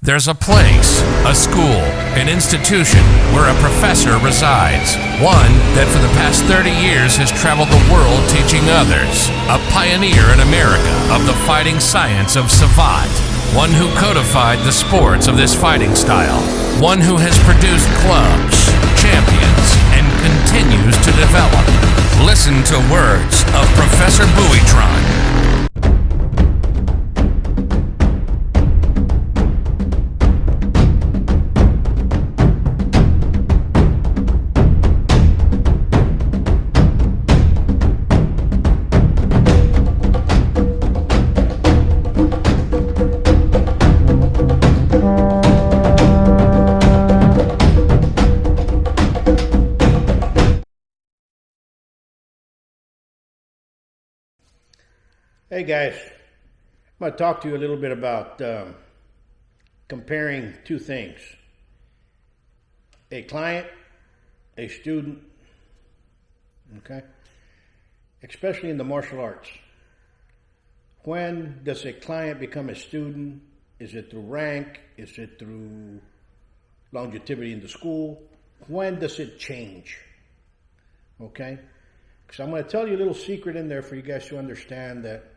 There's a place, a school, an institution where a professor resides. One that for the past 30 years has traveled the world teaching others. A pioneer in America of the fighting science of Savate. One who codified the sports of this fighting style. One who has produced clubs, champions, and continues to develop. Listen to words of Professor Buitron. Hey guys, I'm going to talk to you a little bit about comparing two things. A client, a student, okay? Especially in the martial arts. When does a client become a student? Is it through rank? Is it through longevity in the school? When does it change? Okay? Because I'm going to tell you a little secret in there for you guys to understand that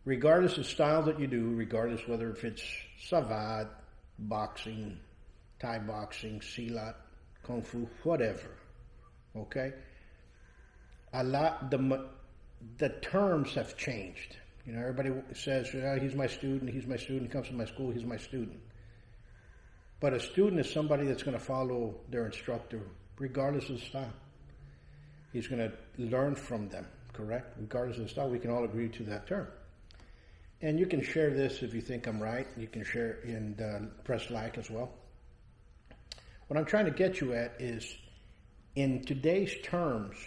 regardless of style that you do, regardless whether if it's Savate, boxing, Thai boxing, Silat, Kung Fu, whatever, okay? The terms have changed. You know, everybody says, he's my student, he comes to my school, he's my student. But a student is somebody that's going to follow their instructor, regardless of the style. He's going to learn from them, correct? Regardless of the style, we can all agree to that term. And you can share this if you think I'm right. You can share and press like as well. What I'm trying to get you at is, in today's terms,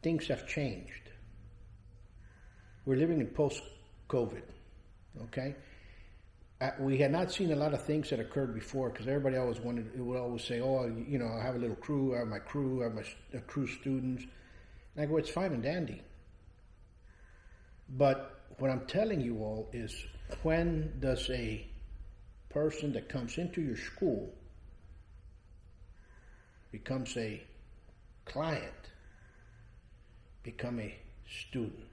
things have changed. We're living in post-COVID, okay? We had not seen a lot of things that occurred before because everybody would always say, oh, you know, I have a little crew, I have my crew, I have my crew students. And I go, it's fine and dandy. But what I'm telling you all is, when does a person that comes into your school becomes a client, become a student?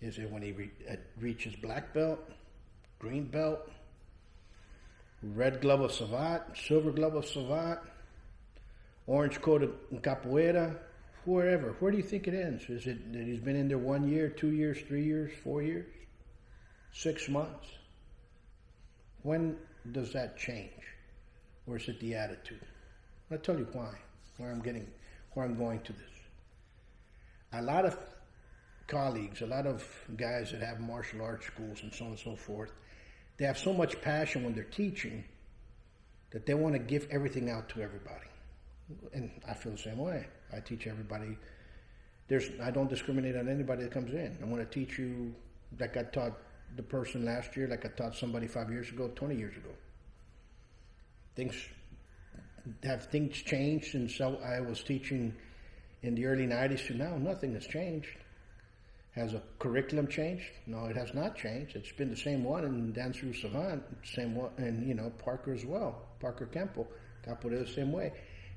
Is it when he reaches black belt, green belt, red glove of Savate, silver glove of Savate, orange coat of capoeira, wherever? Where do you think it ends? Is it that he's been in there 1 year, 2 years, 3 years, 4 years, 6 months? When does that change? Or is it the attitude? I'll tell you why, where I'm going to this. A lot of colleagues, a lot of guys that have martial arts schools and so on and so forth, they have so much passion when they're teaching that they want to give everything out to everybody. And I feel the same way. I teach everybody. I don't discriminate on anybody that comes in. I want to teach you like I taught the person last year, like I taught somebody 5 years ago, 20 years ago. Things changed since I was teaching in the early 90s to now? Nothing has changed. Has a curriculum changed? No, it has not changed. It's been the same one in Danse Savant, same one, and Parker as well. Parker Capoeira the same way.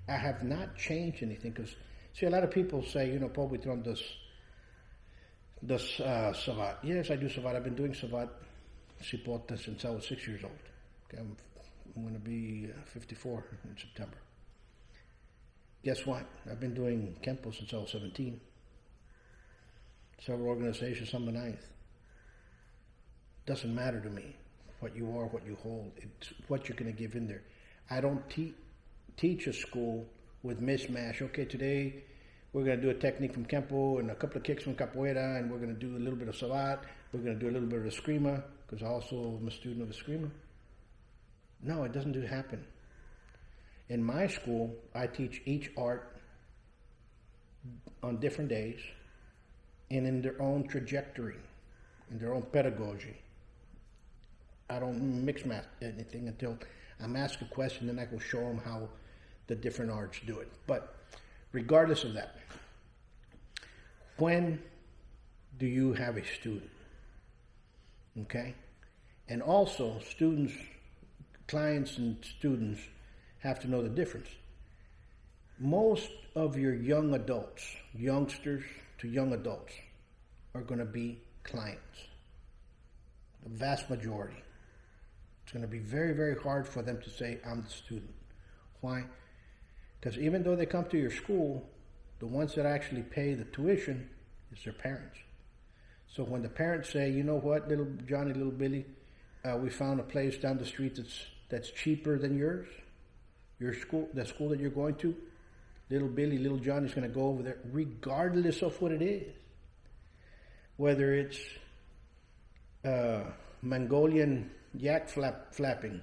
I have not changed anything because, see, a lot of people say, Paul Buitron does Savate. Yes, I do Savate. I've been doing Savate Cipota since I was 6 years old. Okay, I'm going to be 54 in September. Guess what? I've been doing Kempo since I was 17. Several organizations on the 9th. Doesn't matter to me what you are, what you hold. It's what you're going to give in there. I don't teach a school with mismatch. Okay, today we're going to do a technique from Kempo and a couple of kicks from Capoeira, and we're going to do a little bit of Savate. We're going to do a little bit of Eskrima, because I also am a student of Eskrima. No, it doesn't happen. In my school, I teach each art on different days and in their own trajectory, in their own pedagogy. I don't mix match anything until I'm asked a question, then I will show them how the different arts do it. But regardless of that, when do you have a student? Okay? And also, students clients and students have to know the difference. Most of your young adults, youngsters to young adults, are going to be clients. The vast majority. It's going to be very, very hard for them to say, I'm the student. Why? Because even though they come to your school, the ones that actually pay the tuition is their parents. So when the parents say, you know what, little Johnny, little Billy, we found a place down the street that's cheaper than yours, your school, the school that you're going to, little Billy, little Johnny's going to go over there regardless of what it is. Whether it's Mongolian yak flapping,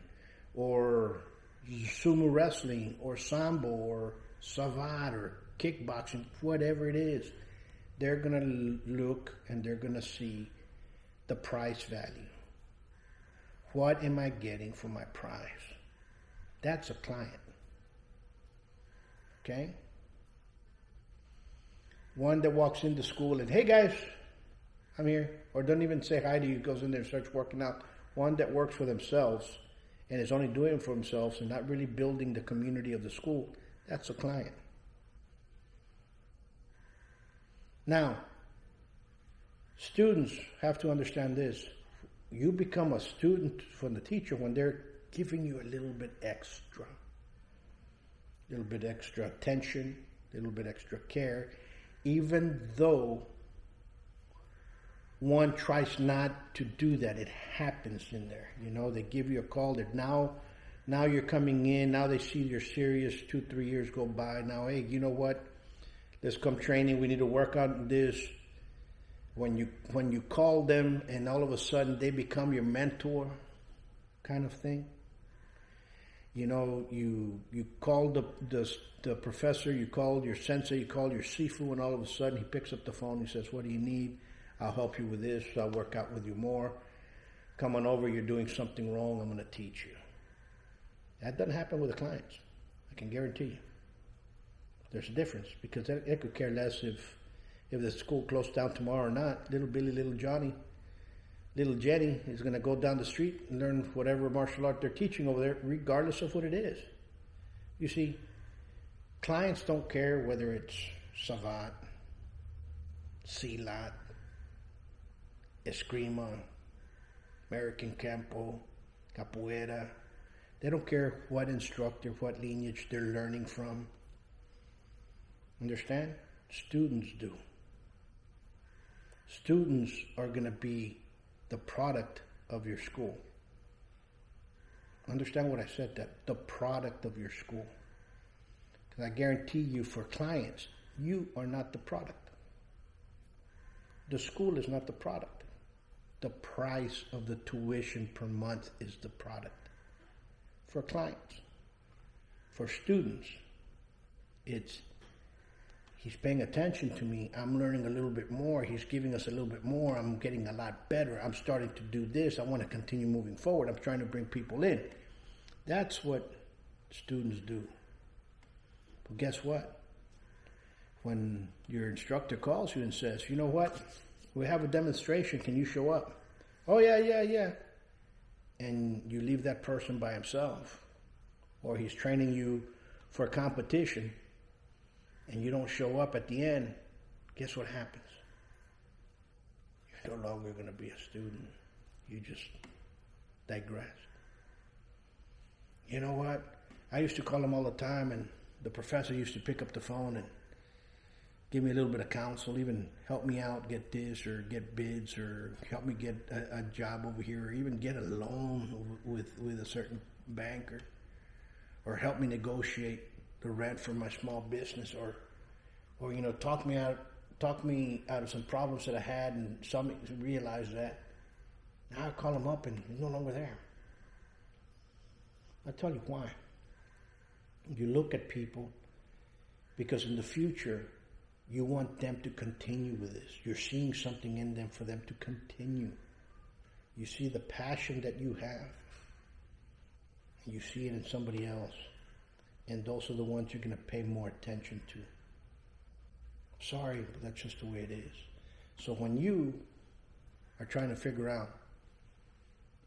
or sumo wrestling, or sambo, or savate, or kickboxing, whatever it is, they're going to look and they're going to see the price value. What am I getting for my price? That's a client. Okay? One that walks into school and, hey guys, I'm here, or don't even say hi to you, goes in there and starts working out. One that works for themselves and is only doing it for themselves and not really building the community of the school, that's a client. Now, students have to understand this. You become a student from the teacher when they're giving you a little bit extra attention, a little bit extra care, even though one tries not to do that. It happens in there. You know, they give you a call that now you're coming in, now they see you're serious, 2-3 years go by. Now, hey, you know what? Let's come training. We need to work on this. When you call them and all of a sudden they become your mentor kind of thing. You know, you call the professor, you call your sensei, you call your sifu, and all of a sudden he picks up the phone, he says, what do you need? I'll help you with this, I'll work out with you more. Come on over, you're doing something wrong, I'm going to teach you. That doesn't happen with the clients, I can guarantee you. There's a difference, because it could care less if the school closed down tomorrow or not. Little Billy, little Johnny, little Jenny is going to go down the street and learn whatever martial art they're teaching over there, regardless of what it is. You see, clients don't care whether it's Savate, Silat, Eskrima, American Campo, Capoeira. They don't care what instructor, what lineage they're learning from. Understand? Students do. Students are going to be the product of your school. Understand what I said, that the product of your school. Because I guarantee you, for clients, you are not the product. The school is not the product. The price of the tuition per month is the product. For clients. For students, he's paying attention to me. I'm learning a little bit more. He's giving us a little bit more. I'm getting a lot better. I'm starting to do this. I want to continue moving forward. I'm trying to bring people in. That's what students do. But guess what? When your instructor calls you and says, you know what? We have a demonstration. Can you show up? Oh, yeah. And you leave that person by himself. Or he's training you for a competition, and you don't show up at the end, guess what happens? You're no longer going to be a student. You just digress. You know what? I used to call him all the time, and the professor used to pick up the phone and give me a little bit of counsel, even help me out, get this, or get bids, or help me get a job over here, or even get a loan with a certain banker, or help me negotiate the rent for my small business, or you know, talk me out of some problems that I had, and some realized that. Now I call him up and he's no longer there. I'll tell you why. You look at people because in the future you want them to continue with this. You're seeing something in them for them to continue. You see the passion that you have. You see it in somebody else. And those are the ones you're going to pay more attention to. Sorry, but that's just the way it is. So when you are trying to figure out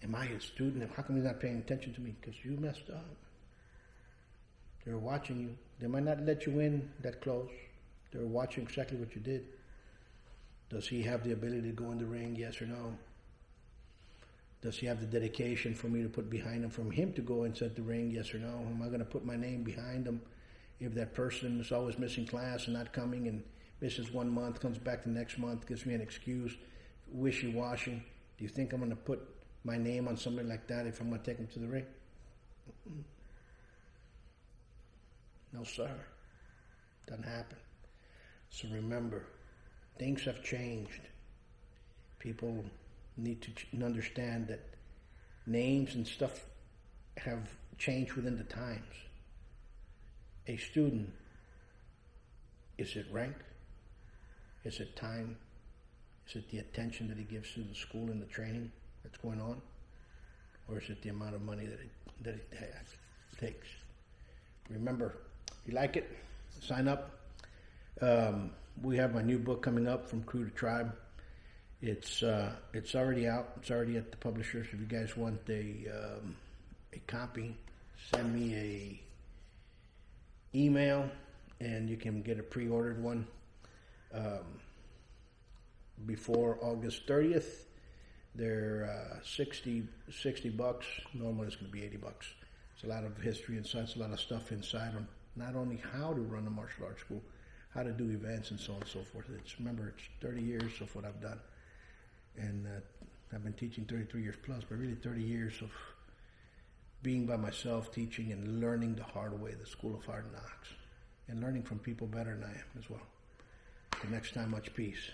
Am I a student? How come he's not paying attention to me? Because you messed up. They're watching you. They might not let you in that close. They're watching exactly what you did. Does he have the ability to go in the ring? Yes or no? Does he have the dedication for me to put behind him, from him to go inside the ring? Yes or no? Am I going to put my name behind him if that person is always missing class and not coming and misses 1 month, comes back the next month, gives me an excuse, wishy-washy? Do you think I'm going to put my name on somebody like that if I'm going to take him to the ring? No, sir. Doesn't happen. So remember, things have changed. People need to understand that names and stuff have changed within the times. A student, is it rank? Is it time? Is it the attention that he gives to the school and the training that's going on? Or is it the amount of money that it takes? Remember, if you like it, sign up. We have my new book coming up, From Crew to Tribe. It's already out. It's already at the publishers. If you guys want a copy, send me a email, and you can get a pre-ordered one before August 30th. They're $60. Normally it's going to be $80. It's a lot of history inside. It's a lot of stuff inside on not only how to run a martial arts school, how to do events and so on and so forth. Remember, it's 30 years of what I've done. And I've been teaching 33 years plus, but really 30 years of being by myself, teaching and learning the hard way, the school of hard knocks, and learning from people better than I am as well. Until next time, much peace.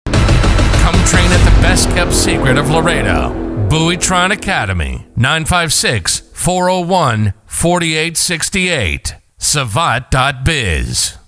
Come train at the best kept secret of Laredo, Buoytron Academy, 956-401-4868, Savate.biz.